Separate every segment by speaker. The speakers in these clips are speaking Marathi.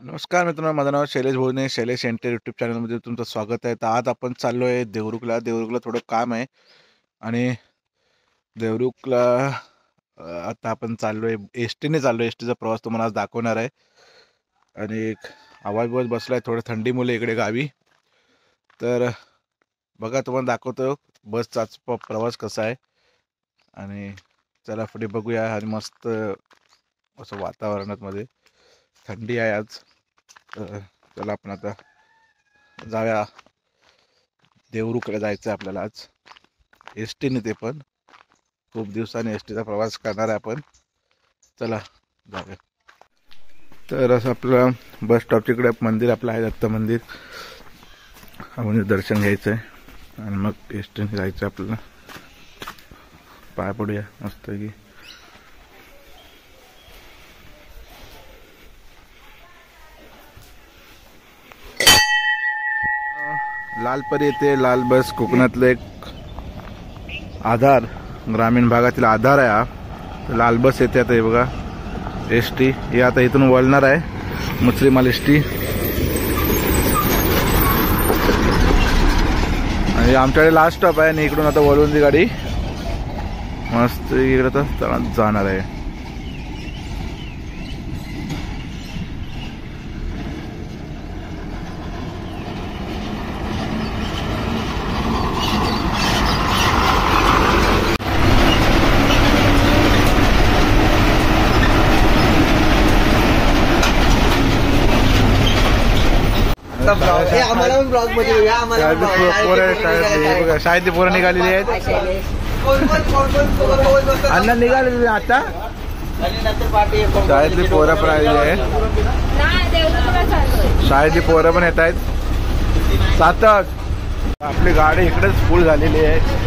Speaker 1: नमस्कार मित्रांनो, माझं नाव शैलेश भोजने. शैलेश एंटर यूट्यूब चॅनलमध्ये तुमचं स्वागत आहे. तर आज आपण चाललो आहे देवरुखला थोडं काम आहे आणि देवरुखला आता आपण चाललो आहे, एस टीने चाललो आहे. एस टीचा प्रवास तुम्हाला आज दाखवणार आहे. आणि एक आवाज बसला आहे, थोडं थंडीमुळे इकडे गावी. तर बघा, तुम्हाला दाखवतो बसचा प्रवास कसा आहे. आणि चला पुढे बघूया. आणि मस्त असं वातावरणात मध्ये थंडी आहे आज. तर चला आपण आता जाऊया. देवरुखला जायचं आहे आपल्याला आज एस टीने. ते पण खूप दिवसांनी एस टीचा प्रवास करणार आहे आपण. चला जाऊया. तर असं आपलं बस स्टॉपच्या इकडे मंदिर आपलं आहे, दत्त मंदिर. आपण दर्शन घ्यायचं आहे आणि मग एस टीने जायचं आपल्याला. पाय पडूया मस्त की. लालपरी येते लाल बस, कोकणातलं एक आधार, ग्रामीण भागातील आधार आहे हा. लाल बस येते आता. हे बघा एस टी, हे आता इथून वळणार आहे मुसरीमाल एस टी. आणि आमच्याकडे लास्ट स्टॉप आहे आणि इकडून आता वळून ती गाडी मस्त इकडे तर जाणार आहे. शाळेतली पोरं निघालेली आहेत. अण्णा निघालेली आता शाळेतली पोरं पण आलेली आहेत. शाळेतली पोरं पण येत आहेत. सातच आपली गाडी इकडेच फुल झालेली आहे.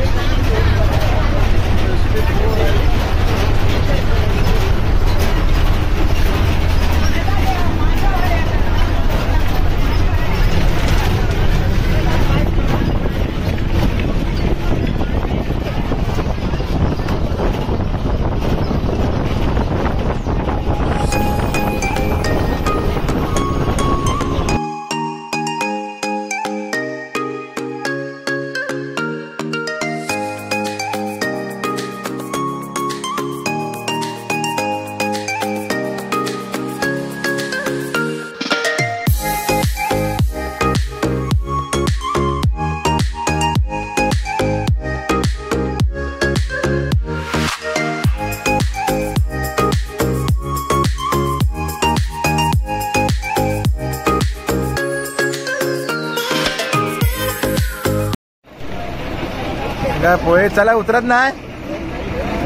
Speaker 1: काय पोहे चला उतरत नाही.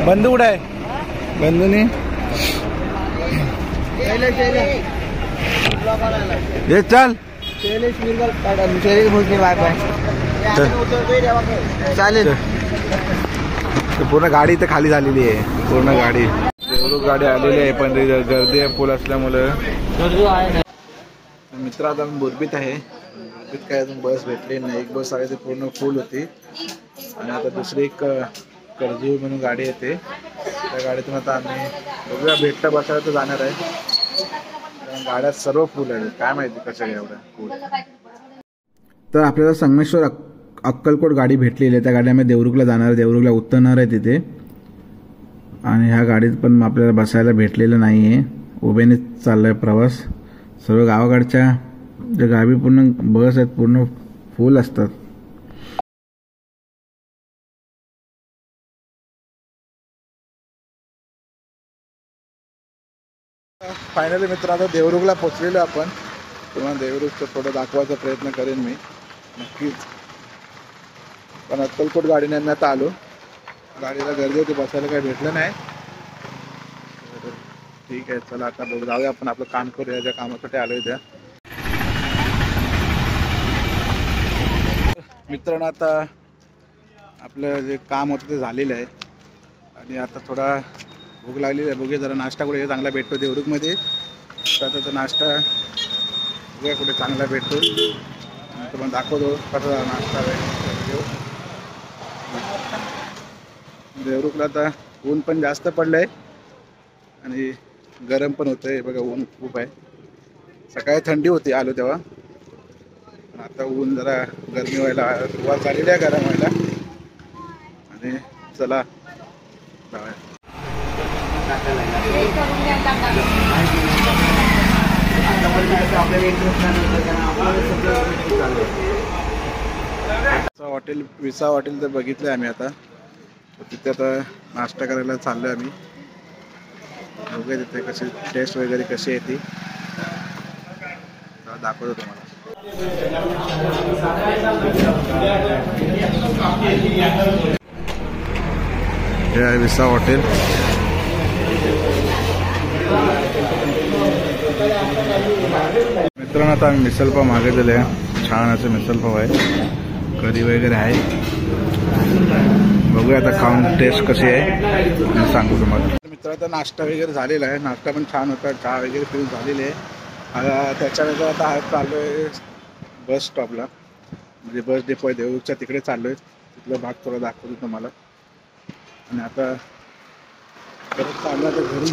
Speaker 1: बंधू कुठं आहे? बंधूनी हे चल चालेल. पूर्ण गाडी इथे खाली झालेली आहे. पूर्ण गाडी देवरुख गाडी आलेली आहे, पण गर्दी आहे फुल असल्यामुळं. मित्र आता बोरबीत आहे. बोरबीत काय अजून बस भेटली नाही. एक बस आहे ते पूर्ण फुल होती आणि आता दुसरी एक कर्जूर म्हणून गाडी येते. त्या गाडीतून आता आम्ही बघूया, भेटता बसायला तर जाणार आहे. कारण गाड्या सर्व फुल आहे. काय माहिती कशा एवढ्या फुल. तर आपल्याला संगमेश्वर अक्कलकोट गाडी भेटलेली आहे. त्या गाडी आम्ही देवरुखला जाणार आहे. देवरुखला उतरणार आहे तिथे. आणि ह्या गाडीत पण आपल्याला बसायला भेटलेलं नाही आहे. उभ्याने चाललाय प्रवास. सर्व गावाकडच्या ज्या गावी पूर्ण बस आहेत पूर्ण फुल असतात. फायनली मित्र आता देवरुखला पोचलेलो आपण. तुम्हाला देवरुखचं थोडं दाखवायचा प्रयत्न करेन मी नक्कीच. पण अक्कलकोट गाडीने आम्ही आता आलो. गाडीला गर्दी होती, बसायला काही भेटलं नाही. ठीक आहे, चला आता जाऊया आपण. आपलं काम करूया, ज्या कामासाठी आलोय त्या. मित्रांनो आता आपलं जे काम होतं ते झालेलं आहे आणि आता थोडा भूक लागलेली आहे. बघूया जरा नाश्ता कुठे चांगला भेटतो देवरुखमध्ये. तर आता नाश्ता बघूया कुठे चांगला भेटतो. तुम्हाला दाखवतो कसा नाश्ता आहे. देवरुखला आता ऊन पण जास्त पडलंय आणि गरम पण होतंय. बघा ऊन खूप आहे. सकाळी थंडी होती आलो तेव्हा, आता ऊन जरा गरमी व्हायला सुरुवात झालेली आहे, गरम व्हायला. आणि चला हॉटेल विसा हॉटेल तर बघितलं आम्ही आता. तिथे आता नाश्ता करायला चाललो आम्ही. बघूया तिथे कशी टेस्ट वगैरे कशी आहे ती दाखवतो तुम्हाला. हे आहे विसा हॉटेल. मित्रांनो आता आम्ही मिसळपाव मागितलेले आहे. छान असं मिसळपाव आहे, कढी वगैरे आहे. बघूया आता खाऊन टेस्ट कशी आहे आणि सांगू तुम्हाला. मित्रांनो नाश्ता वगैरे झालेला आहे, नाश्ता पण छान होता, चहा वगैरे पिऊन झालेली आहे. त्याच्यानंतर आता चाललो आहे बस स्टॉपला, म्हणजे बस डेपो आहे देऊळच्या, तिकडे चाललो आहे. तिथला भाग थोडा दाखवतो तुम्हाला. आणि आता परत चाललो आता घरी.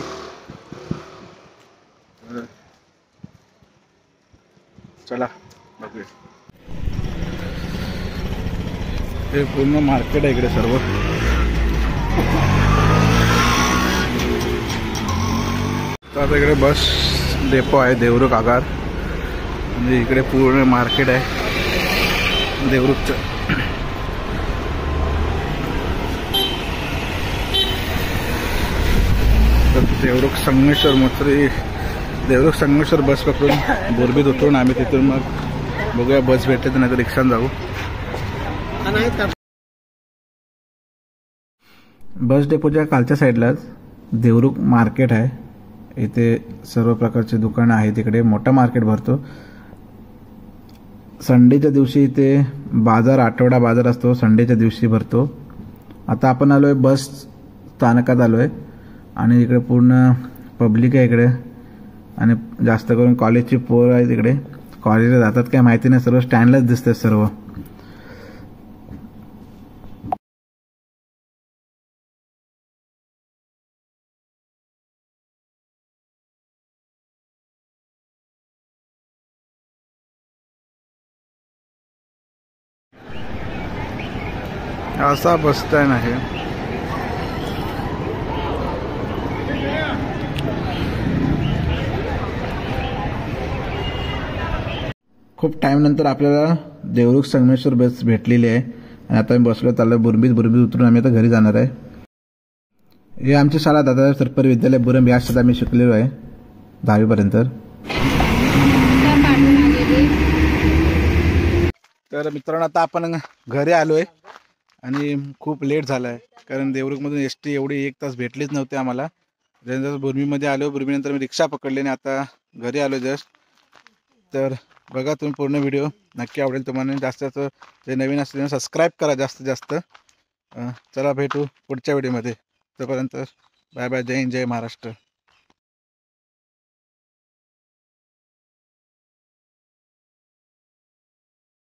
Speaker 1: चला बघूया. हे पूर्ण मार्केट आहे इकडे सर्व. तर आता इकडे बस डेपो आहे देवरुख आगार, म्हणजे इकडे पूर्ण मार्केट आहे देवरुखचं. तर देवरुख संगमेश्वर मोत्री, देवरुख संगमेश्वर बस पकडून बोरबीत उतरून आम्ही तिथून मग बघूया बस भेटते तर नाही तर रिक्षाने जाऊ. बस डेपोच्या खालच्या साईडलाच देवरुख मार्केट आहे. इथे सर्व प्रकारचे दुकानं आहेत. इकडे मोठा मार्केट भरतो. संडेच्या दिवशी इथे बाजार, आठवडा बाजार असतो, संडेच्या दिवशी भरतो. आता आपण आलोय बस स्थानकात आलोय आणि इकडे पूर्ण पब्लिक आहे इकडे, आणि जास्त करून कॉलेजची पोरं आहेत इकडे. कॉलेजला जातात काय माहिती नाही, सर्व स्टँडलाच दिसतात सर्व. असा बस स्टँड आहे. खूप टाइम नंतर आपल्याला देवरुख संगमेश्वर बस भेटलेली आहे आणि आता आम्ही बसलो, चाललो बुरबीत. बुरबीत उतरून आम्ही आता घरी जाणार आहे. हे आमची शाळा दादा सरपरी विद्यालय बुरंब, या शाळेत आम्ही शिकलेलो आहे 10वी पर्यंत. तर मित्रांनो आता आपण घरी आलोय आणि खूप लेट झाला आहे, कारण देवरुखमधून एसटी एवढी 1 तास भेटलीच नव्हती आम्हाला. त्यानंतर बुरबीमध्ये आलो, बुरबीनंतर मी रिक्षा पकडली आणि आता घरी आलो जस्ट. तर बघा तुम्ही पूर्ण व्हिडिओ, नक्की आवडेल तुम्हाला. जास्त जे नवीन असतील सबस्क्राईब करा जास्तीत जास्त. चला भेटू पुढच्या व्हिडिओमध्ये. तोपर्यंत बाय बाय. जय हिंद, जय महाराष्ट्र.